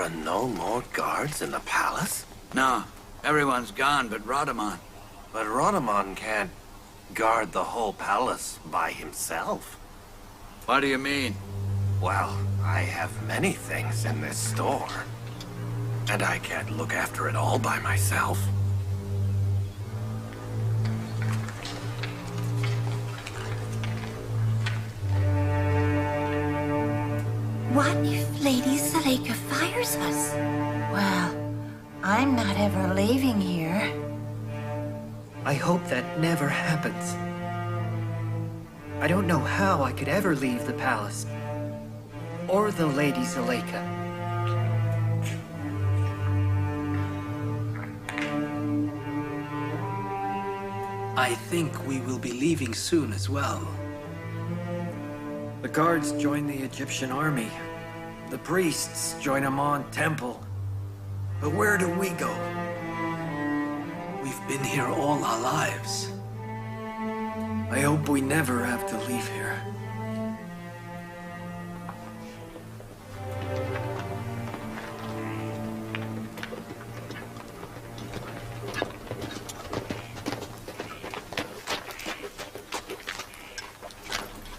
are no more guards in the palace? No, everyone's gone but Rodamon. But Rodamon can't guard the whole palace by himself. What do you mean? Well, I have many things in this store. And I can't look after it all by myself. What if Lady Islmaic fires us? Well, I'm not ever leaving here. I hope that never happens. I don't know how I could ever leave the palace. Or the Lady Islmaic. I think we will be leaving soon as well. The guards join the Egyptian army. The priests join Amon Temple. But where do we go? We've been here all our lives. I hope we never have to leave here.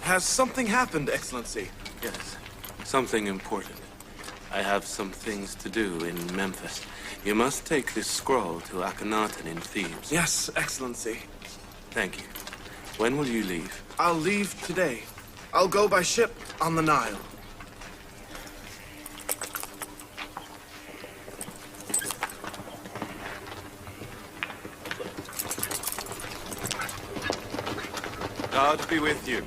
Has something happened, Excellency? Yes, something important. I have some things to do in Memphis. You must take this scroll to Akhenaten in Thebes. Yes, Excellency. Thank you. When will you leave? I'll leave today. I'll go by ship on the Nile. God be with you.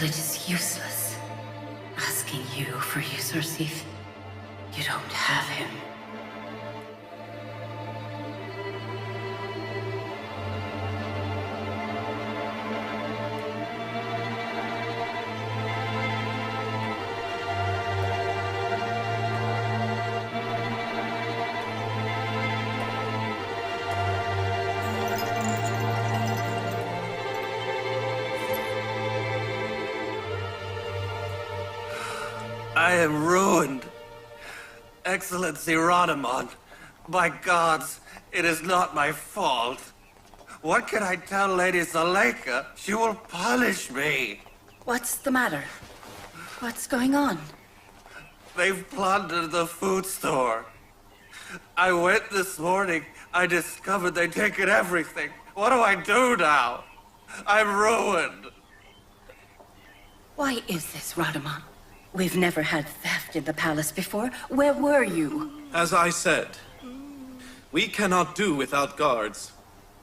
It is useless asking you for Yousuf. You don't have him. I am ruined. Excellency Rodamon, by gods, it is not my fault. What can I tell Lady Islmaic? She will punish me. What's the matter? What's going on? They've plundered the food store. I went this morning. I discovered they'd taken everything. What do I do now? I'm ruined. Why is this, Rodamon? We've never had theft in the palace before. Where were you? As I said, We cannot do without guards.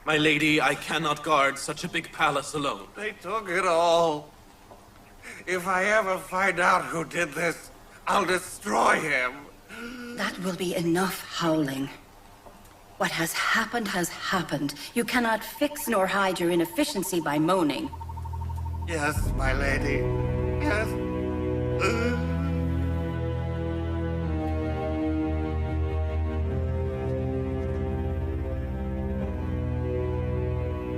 My lady, I cannot guard such a big palace alone. They took it all. If I ever find out who did this, I'll destroy him. That will be enough howling. What has happened has happened. You cannot fix nor hide your inefficiency by moaning. Yes, my lady. Yes.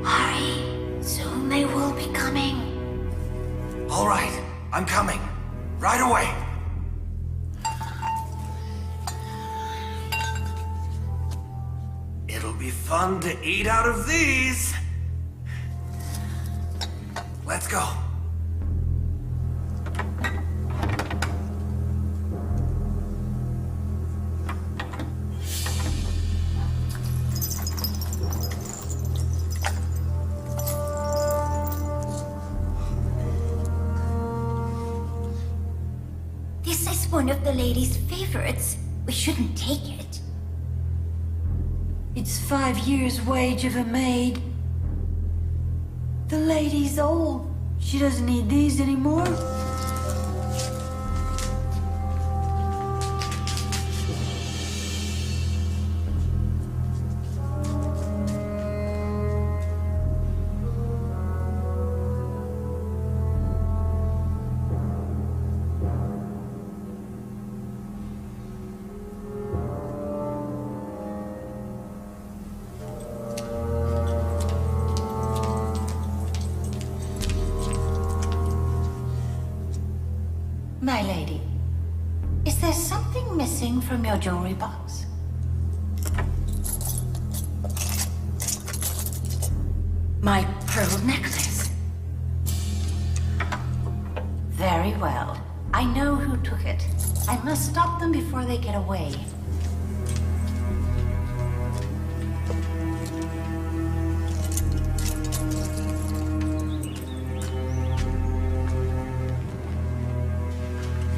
Hurry. Soon they will be coming. All right, I'm coming. Right away. It'll be fun to eat out of these. Let's go. This is one of the lady's favorites. We shouldn't take it. It's 5 years' wage of a maid. The lady's old. She doesn't need these anymore. My lady, is there something missing from your jewelry box? My pearl necklace. Very well. I know who took it. I must stop them before they get away.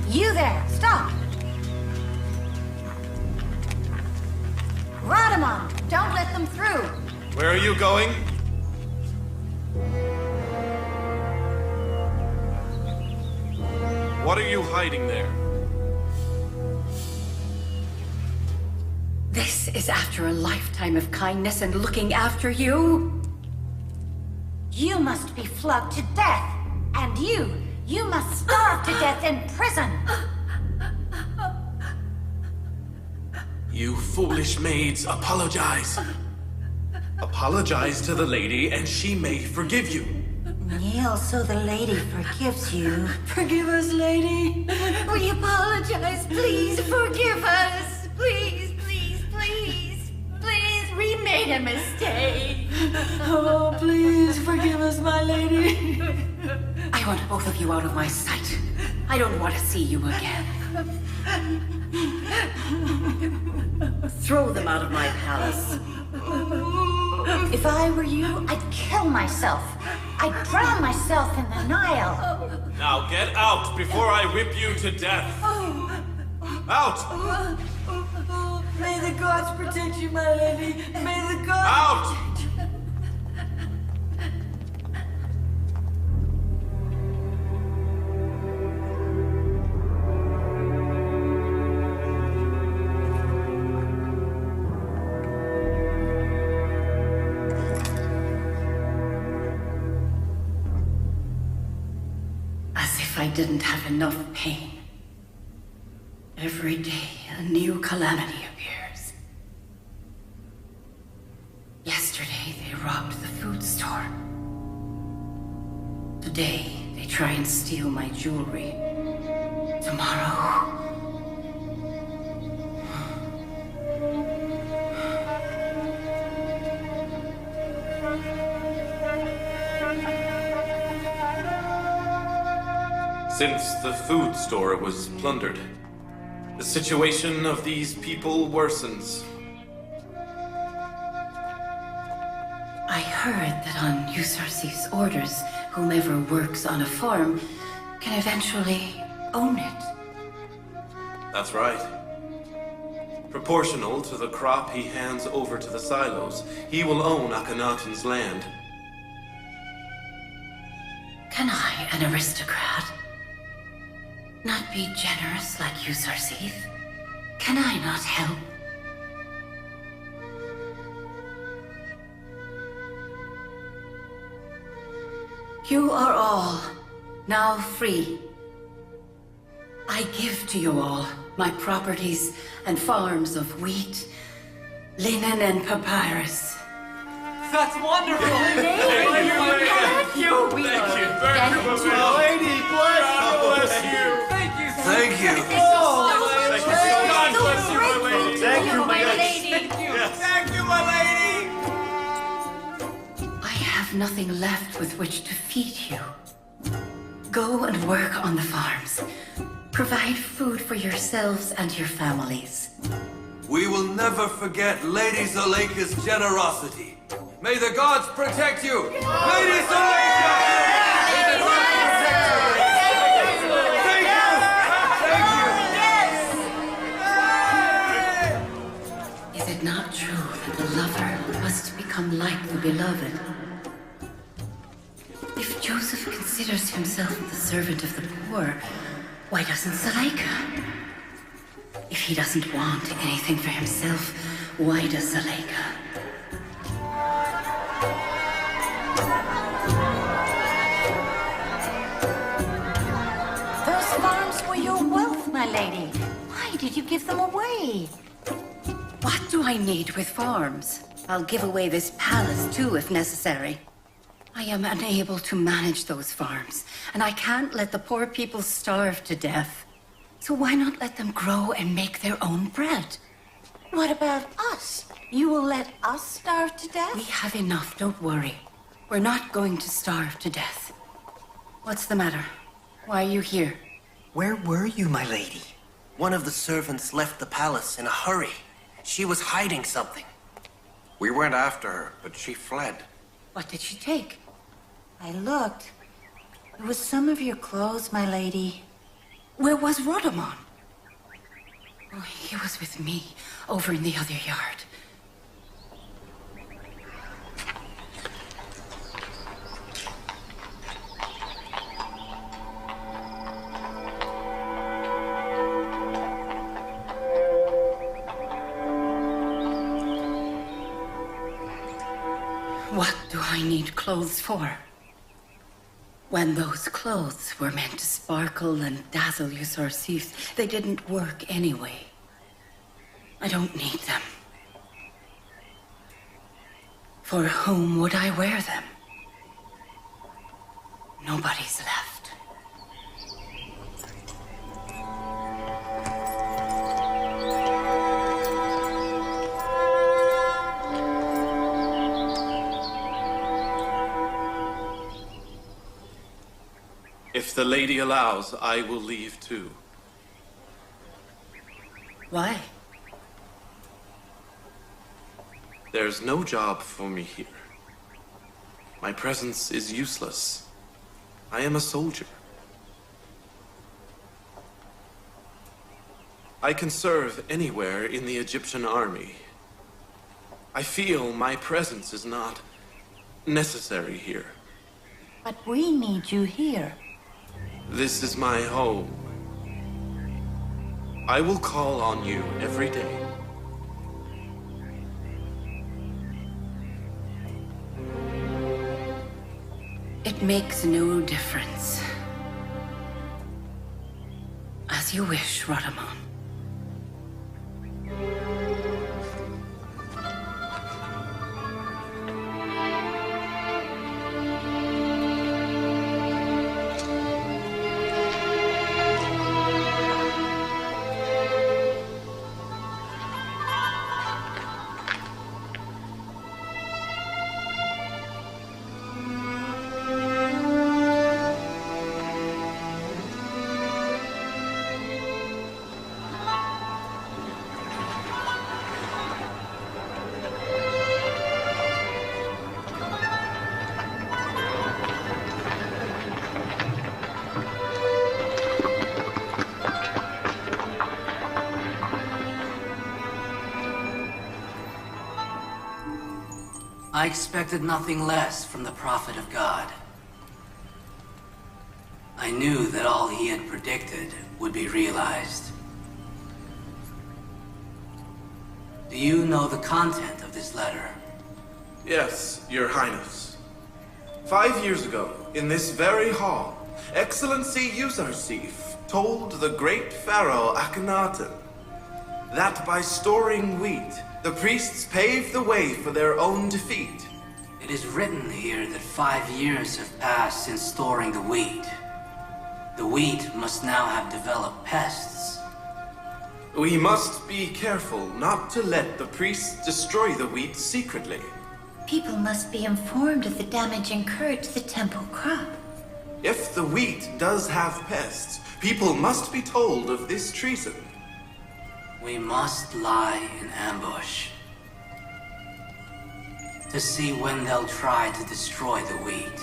You there, stop! Radamon, don't let them through! Where are you going? What are you hiding there? This is after a lifetime of kindness and looking after you? You must be flogged to death! And you must starve to death in prison! You foolish maids, apologize. Apologize to the lady and she may forgive you. Kneel so the lady forgives you. Forgive us, lady. We apologize. Please forgive us. Please, please, please. Please, we made a mistake. Oh, please forgive us, my lady. I want both of you out of my sight. I don't want to see you again. Throw them out of my palace. If I were you, I'd kill myself. I'd drown myself in the Nile. Now get out before I whip you to death. Out! May the gods protect you, my lady. May the gods... Out! I didn't have enough pain. Every day, a new calamity appears. Yesterday, they robbed the food store. Today, they try and steal my jewelry. Tomorrow... Since the food store was plundered, the situation of these people worsens. I heard that on Yousuf's orders, whomever works on a farm can eventually own it. That's right. Proportional to the crop he hands over to the silos, he will own Akhenaten's land. Can I, an aristocrat, not be generous like you, Yousuf? Can I not help? You are all now free. I give to you all my properties and farms of wheat, linen, and papyrus. That's wonderful! Thank you. We Thank you. thank you. Lady, bless you. Thank you so Thank you. Thank you so much. So Bless you, my lady. Thank you, my lady. Thank you, my lady! I have nothing left with which to feed you. Go and work on the farms. Provide food for yourselves and your families. We will never forget Lady Zuleika's generosity. May the gods protect you! Lady Zuleika! Thank you! Thank you! Is it not true that the lover must become like the beloved? If Yousuf considers himself the servant of the poor, why doesn't Zuleika? If he doesn't want anything for himself, why does Zuleika? Those farms were your wealth, my lady. Why did you give them away? What do I need with farms? I'll give away this palace too, if necessary. I am unable to manage those farms, and I can't let the poor people starve to death. So why not let them grow and make their own bread? What about us? You will let us starve to We death? have enough, don't worry. We're not going to starve to death. What's the matter? Why are you here? Where were you, my lady? One of the servants left the palace in a hurry. She was hiding something. We went after her, but she fled. What did she take? I looked. It was some of your clothes, my lady. Where was Rodamon? Oh, he was with me, over in the other yard. What do I need clothes for? When those clothes were meant to sparkle and dazzle you, Yousuf, they didn't work anyway. I don't need them. For whom would I wear them? Nobody's left. If the lady allows, I will leave too. Why? There's no job for me here. My presence is useless. I am a soldier. I can serve anywhere in the Egyptian army. I feel my presence is not necessary here. But we need you here. This is my home. I will call on you every day. It makes no difference. As you wish, Rodamon. I expected nothing less from the prophet of God. I knew that all he had predicted would be realized. Do you know the content of this letter? Yes, Your Highness. 5 years ago, in this very hall, Excellency Yousuf told the great pharaoh Akhenaten that by storing wheat, the priests paved the way for their own defeat. It is written here that 5 years have passed since storing the wheat. The wheat must now have developed pests. We must be careful not to let the priests destroy the wheat secretly. People must be informed of the damage incurred to the temple crop. If the wheat does have pests, people must be told of this treason. We must lie in ambush to see when they'll try to destroy the wheat.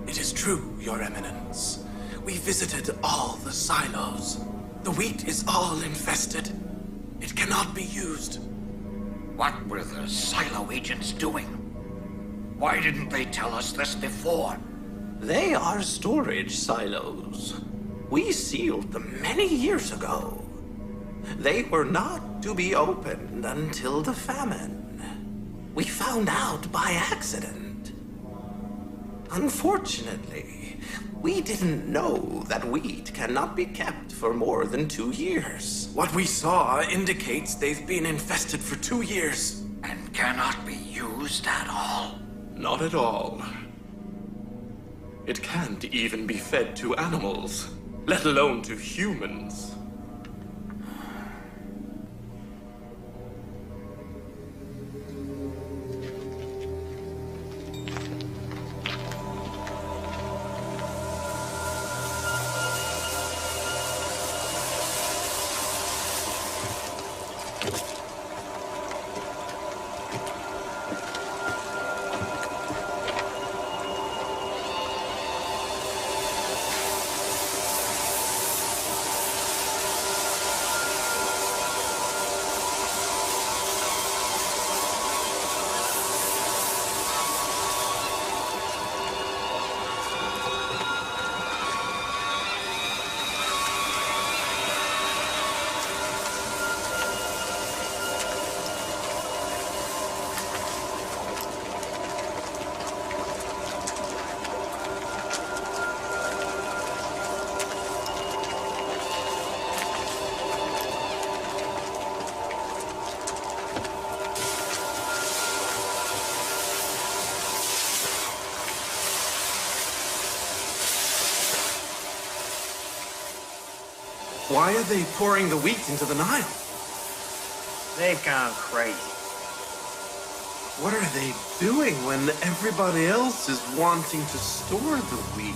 It is true, Your Eminence. We visited all the silos. The wheat is all infested. It cannot be used. What were the silo agents doing? Why didn't they tell us this before? They are storage silos. We sealed them many years ago. They were not to be opened until the famine. We found out by accident. Unfortunately, we didn't know that wheat cannot be kept for more than 2 years. What we saw indicates they've been infested for 2 years. And cannot be used at all? Not at all. It can't even be fed to animals, let alone to humans. Why are they pouring the wheat into the Nile? They've gone crazy. What are they doing when everybody else is wanting to store the wheat?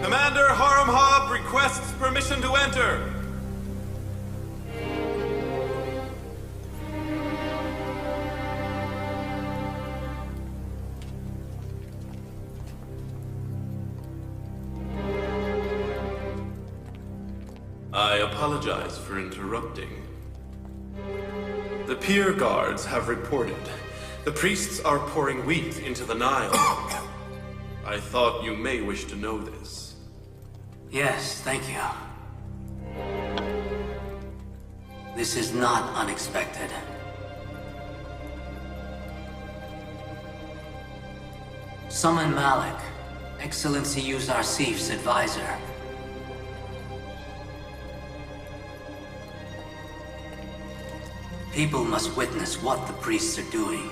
Commander Harumhab requests permission to enter. I apologize for interrupting. The pier guards have reported. The priests are pouring wheat into the Nile. I thought you may wish to know this. Yes, thank you. This is not unexpected. Summon Malik, Excellency Yousuf's advisor. People must witness what the priests are doing.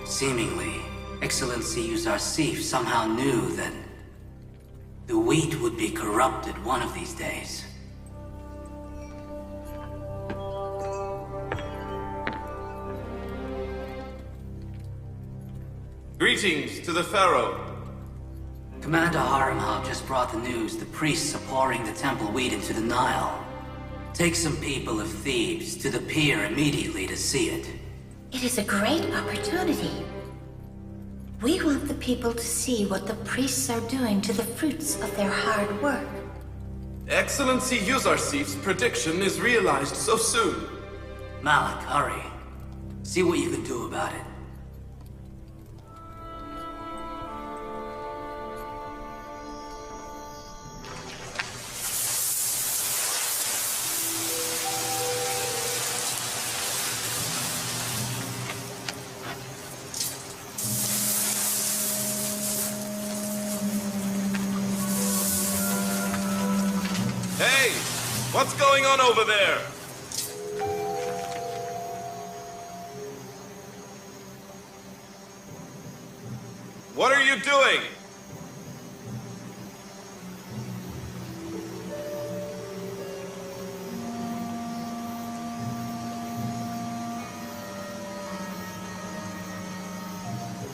Seemingly, Excellency Yousuf somehow knew that the wheat would be corrupted one of these days. Greetings to the Pharaoh. Commander Haramhal just brought the news the priests are pouring the temple wheat into the Nile. Take some people of Thebes to the pier immediately to see it. It is a great opportunity. We want the people to see what the priests are doing to the fruits of their hard work. Excellency Yousuf's prediction is realized so soon. Malik, hurry. See what you can do about it. Hey! What's going on over there? What are you doing?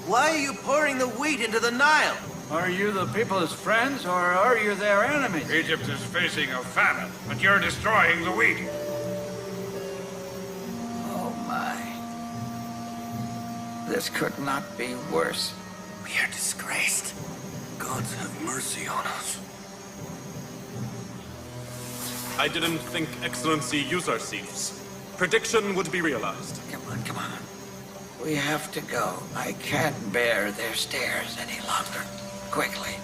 Why are you pouring the wheat into the Nile? Are you the people's friends, or are you their enemies? Egypt is facing a famine, but you're destroying the wheat. Oh my. This could not be worse. We are disgraced. Gods have mercy on us. I didn't think Excellency Yousuf's prediction would be realized. Come on, come on. We have to go. I can't bear their stares any longer. Quickly.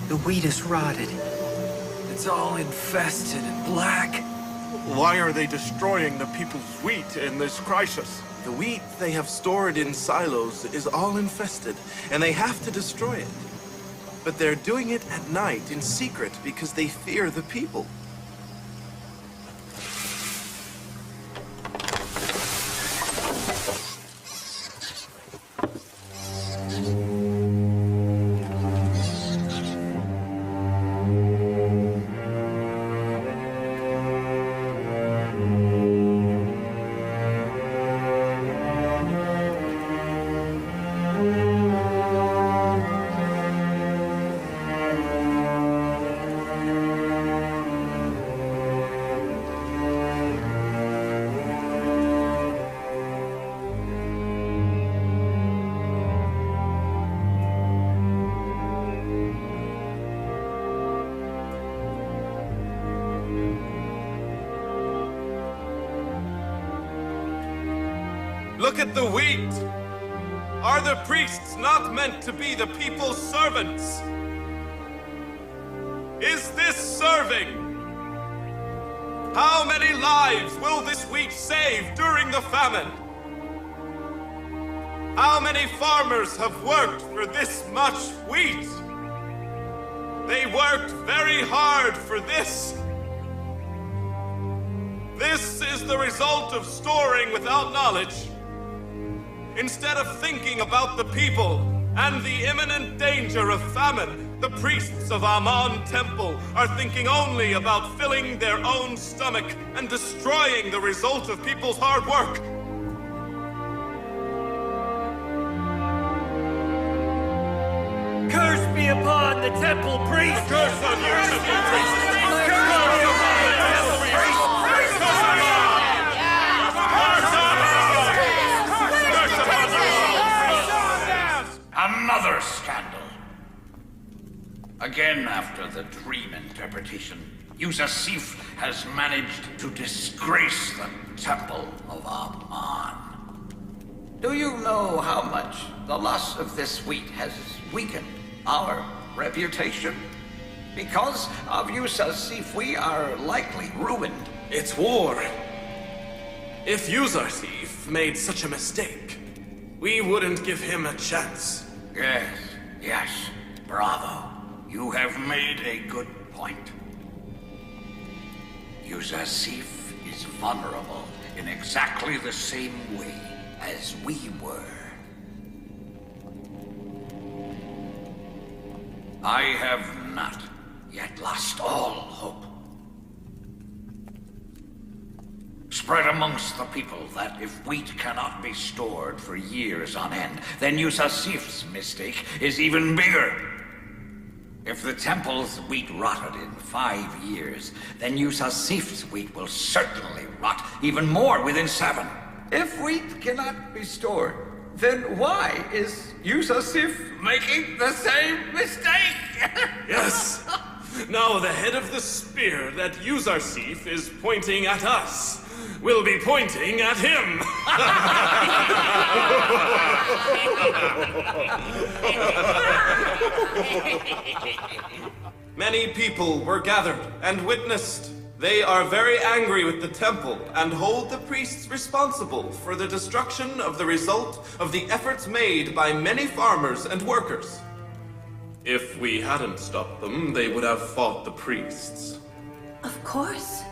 The wheat is rotted. It's all infested and black. Why are they destroying the people's wheat in this crisis? The wheat they have stored in silos is all infested, and they have to destroy it. But they're doing it at night in secret because they fear the people. Look at the wheat! Are the priests not meant to be the people's servants? Is this serving? How many lives will this wheat save during the famine? How many farmers have worked for this much wheat? They worked very hard for this. This is the result of storing without knowledge. Instead of thinking about the people and the imminent danger of famine, the priests of Amun Temple are thinking only about filling their own stomach and destroying the result of people's hard work. Curse be upon the temple priest! Curse on you, temple priest! Another scandal. Again after the dream interpretation. Yousuf has managed to disgrace the Temple of Amon. Do you know how much the loss of this wheat has weakened our reputation? Because of Yousuf, we are likely ruined. It's war. If Yousuf made such a mistake, we wouldn't give him a chance. Yes, bravo. You have made a good point. Yousuf is vulnerable in exactly the same way as we were. I have not yet lost all hope. Spread amongst the people that if wheat cannot be stored for years on end, then Yousuf's mistake is even bigger. If the temple's wheat rotted in 5 years, then Yousuf's wheat will certainly rot even more within 7. If wheat cannot be stored, then why is Yousuf making the same mistake? Yes! Now the head of the spear that Yousuf is pointing at us will be pointing at him! Many people were gathered and witnessed. They are very angry with the temple and hold the priests responsible for the destruction of the result of the efforts made by many farmers and workers. If we hadn't stopped them, they would have fought the priests. Of course.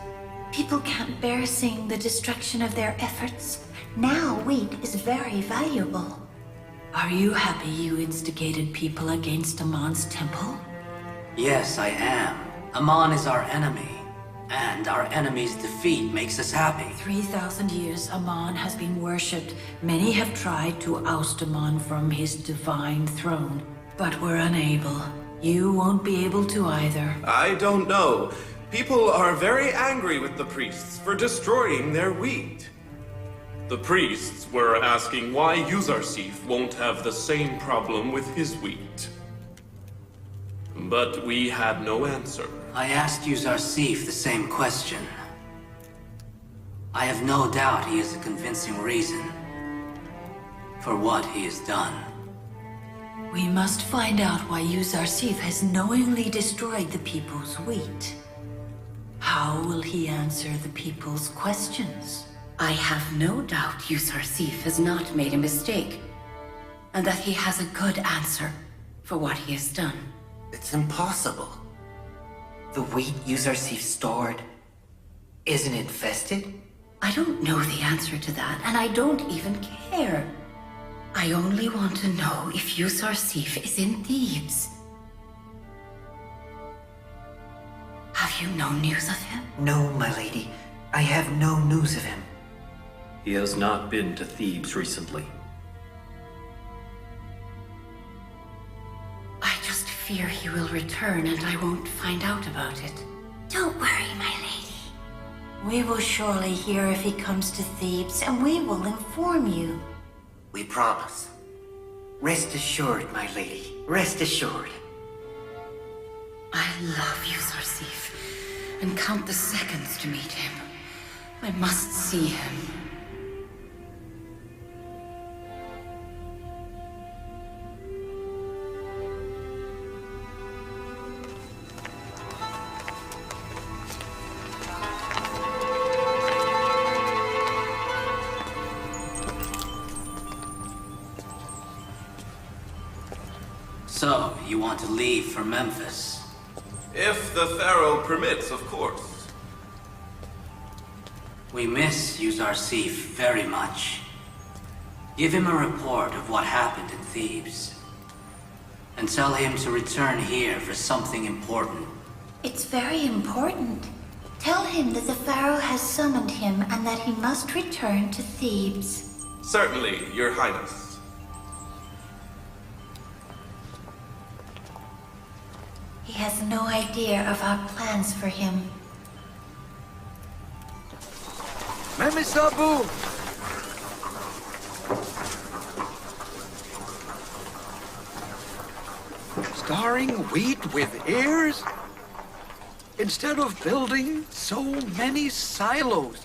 People can't bear seeing the destruction of their efforts. Now wheat is very valuable. Are you happy you instigated people against Amon's temple? Yes, I am. Amon is our enemy. And our enemy's defeat makes us happy. 3,000 years Amon has been worshipped. Many have tried to oust Amon from his divine throne, but were unable. You won't be able to either. I don't know. People are very angry with the priests for destroying their wheat. The priests were asking why Yousuf won't have the same problem with his wheat. But we had no answer. I asked Yousuf the same question. I have no doubt he has a convincing reason for what he has done. We must find out why Yousuf has knowingly destroyed the people's wheat. How will he answer the people's questions? I have no doubt Yousuf has not made a mistake, and that he has a good answer for what he has done. It's impossible. The wheat Yousuf stored isn't infested? I don't know the answer to that, and I don't even care. I only want to know if Yousuf is in Thebes. Have you no news of him? No, my lady. I have no news of him. He has not been to Thebes recently. I just fear he will return and I won't find out about it. Don't worry, my lady. We will surely hear if he comes to Thebes, and we will inform you. We promise. Rest assured, my lady. Rest assured. I love Yousuf and count the seconds to meet him. I must see him. So, you want to leave for Memphis? If the Pharaoh permits, of course. We miss Yousuf very much. Give him a report of what happened in Thebes. And tell him to return here for something important. It's very important. Tell him that the Pharaoh has summoned him and that he must return to Thebes. Certainly, Your Highness. He has no idea of our plans for him. Memisabu! Starring wheat with ears? Instead of building so many silos,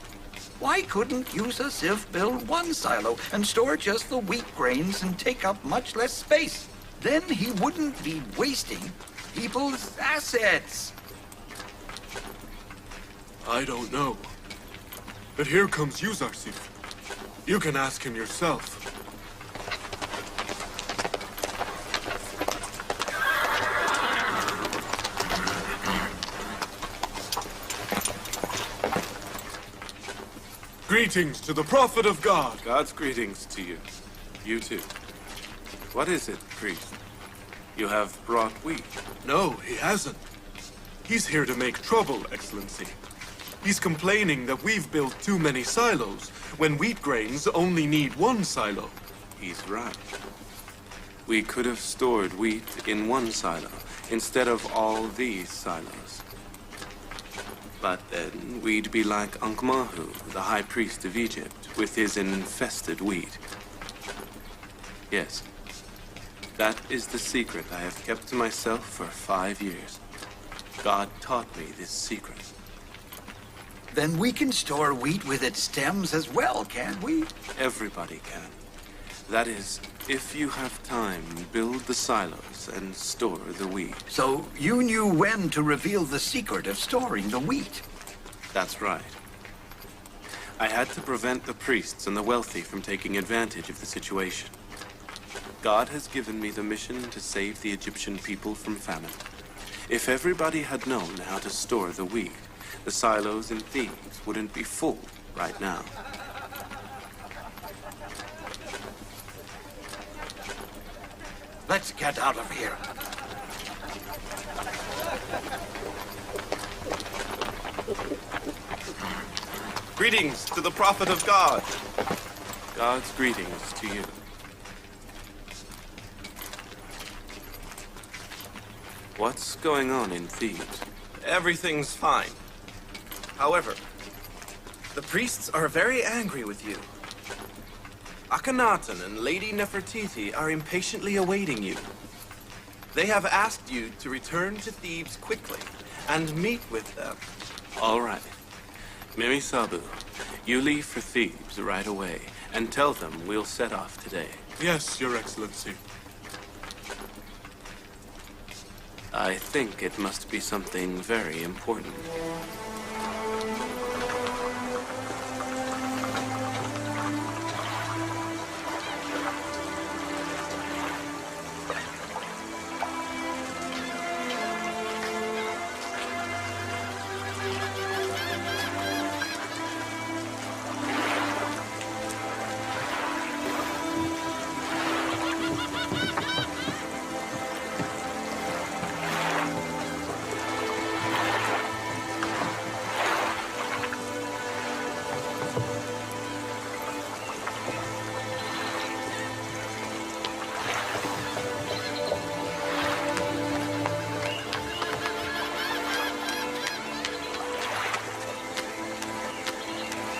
why couldn't Yousuf build one silo and store just the wheat grains and take up much less space? Then he wouldn't be wasting people's assets. I don't know. But here comes Yousuf. You can ask him yourself. Greetings to the Prophet of God. God's greetings to you. You too. What is it, priest? You have brought wheat. No, he hasn't. He's here to make trouble, Excellency. He's complaining that we've built too many silos, when wheat grains only need one silo. He's right. We could have stored wheat in one silo, instead of all these silos. But then we'd be like Ankh Mahu, the high priest of Egypt, with his infested wheat. Yes. That is the secret I have kept to myself for 5 years. God taught me this secret. Then we can store wheat with its stems as well, can't we? Everybody can. That is, if you have time, build the silos and store the wheat. So you knew when to reveal the secret of storing the wheat? That's right. I had to prevent the priests and the wealthy from taking advantage of the situation. God has given me the mission to save the Egyptian people from famine. If everybody had known how to store the wheat, the silos in Thebes wouldn't be full right now. Let's get out of here. Greetings to the Prophet of God. God's greetings to you. What's going on in Thebes? Everything's fine. However, the priests are very angry with you. Akhenaten and Lady Nefertiti are impatiently awaiting you. They have asked you to return to Thebes quickly and meet with them. All right. Mimi Sabu, you leave for Thebes right away and tell them we'll set off today. Yes, Your Excellency. I think it must be something very important.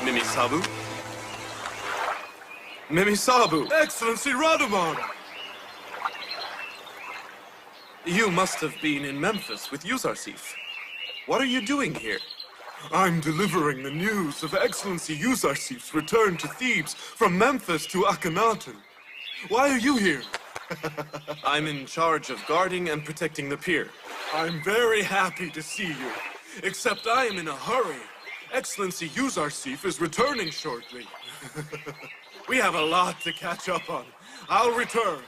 Mimi Sabu? Mimi Sabu! Excellency Radamon! You must have been in Memphis with Yousuf. What are you doing here? I'm delivering the news of Excellency Yousuf's return to Thebes from Memphis to Akhenaten. Why are you here? I'm in charge of guarding and protecting the pier. I'm very happy to see you, except I am in a hurry. Excellency Yousuf is returning shortly. We have a lot to catch up on. I'll return.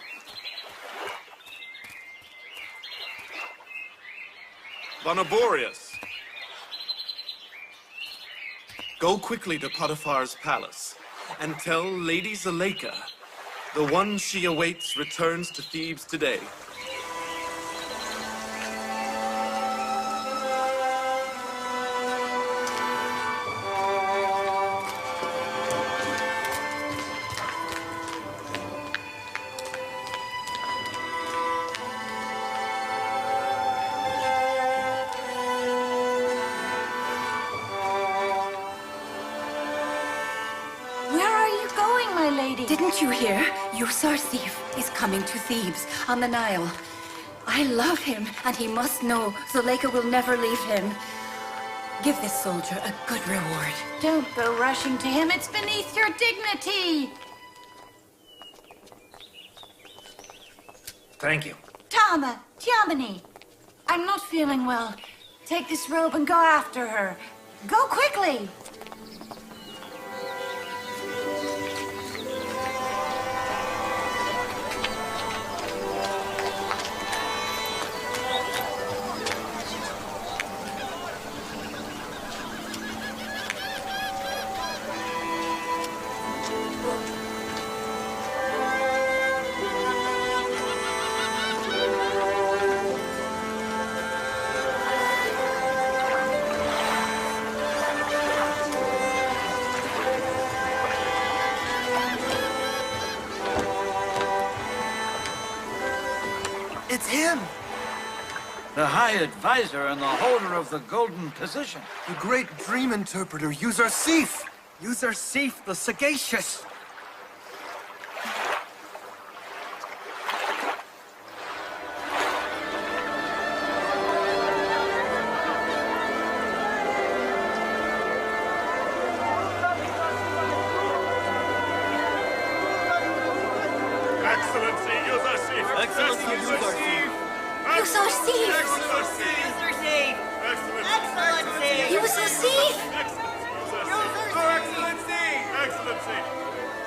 Bonaborius. Go quickly to Potiphar's palace and tell Lady Zuleika the one she awaits returns to Thebes today. Didn't you hear? Yousuf is coming to Thebes on the Nile. I love him, and he must know Zuleika will never leave him. Give this soldier a good reward. Don't go rushing to him. It's beneath your dignity. Thank you. Tama, Tiamani, I'm not feeling well. Take this robe and go after her. Go quickly. It's him! The High Advisor and the holder of the Golden Position. The great dream interpreter, Yousuf! Yousuf, the sagacious! Excellency, Yousuf! Excellency, Yousuf! Yousuf! Excellency! Yousuf! Excellency! Yousuf!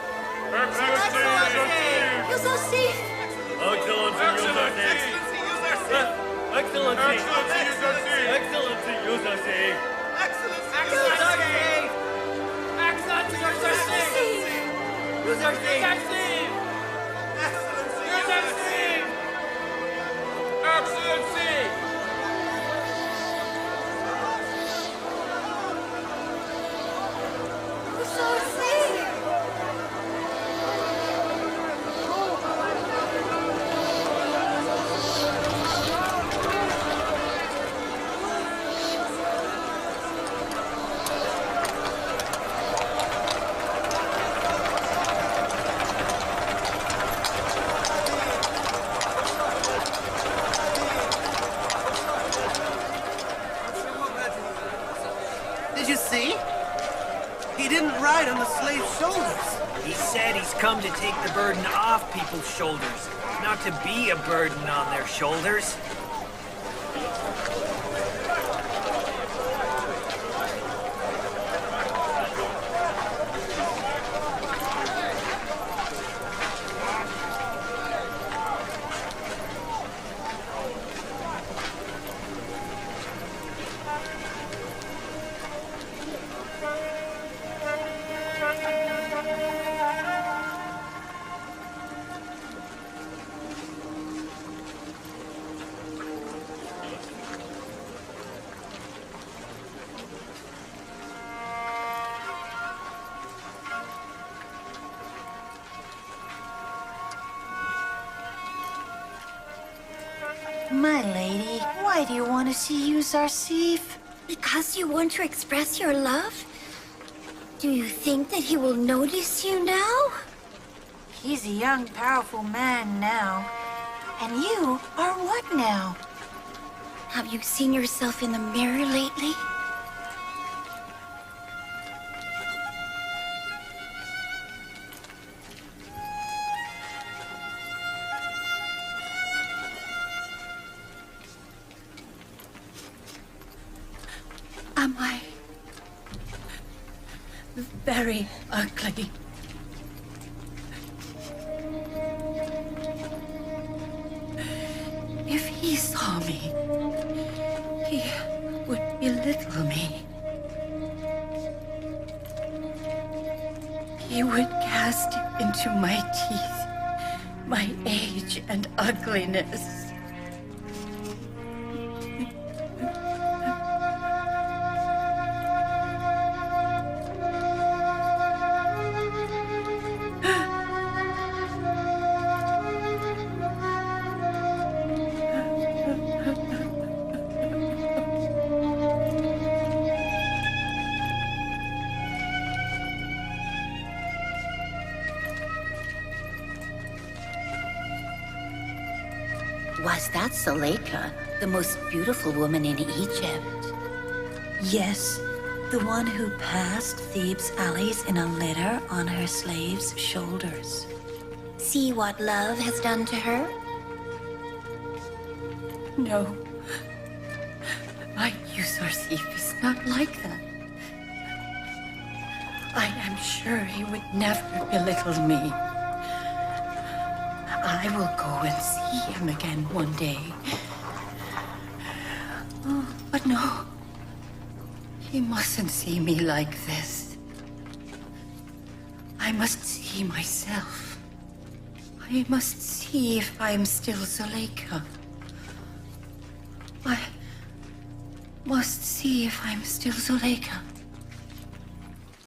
Did you see? He didn't ride on the slave's shoulders. He said he's come to take the burden off people's shoulders, not to be a burden on their shoulders. My lady, why do you want to see Yousuf? Because you want to express your love? Do you think that he will notice you now? He's a young, powerful man now. And you are what now? Have you seen yourself in the mirror lately? Am I very ugly? If he saw me, he would belittle me. He would cast into my teeth my age and ugliness. Was that Zuleika, the most beautiful woman in Egypt? Yes, the one who passed Thebes' alleys in a litter on her slaves' shoulders. See what love has done to her? No. My Yousuf is not like that. I am sure he would never belittle me. I will go and see him again one day. Oh, but no. He mustn't see me like this. I must see myself. I must see if I am still Zuleika. I must see if I'm still Zuleika.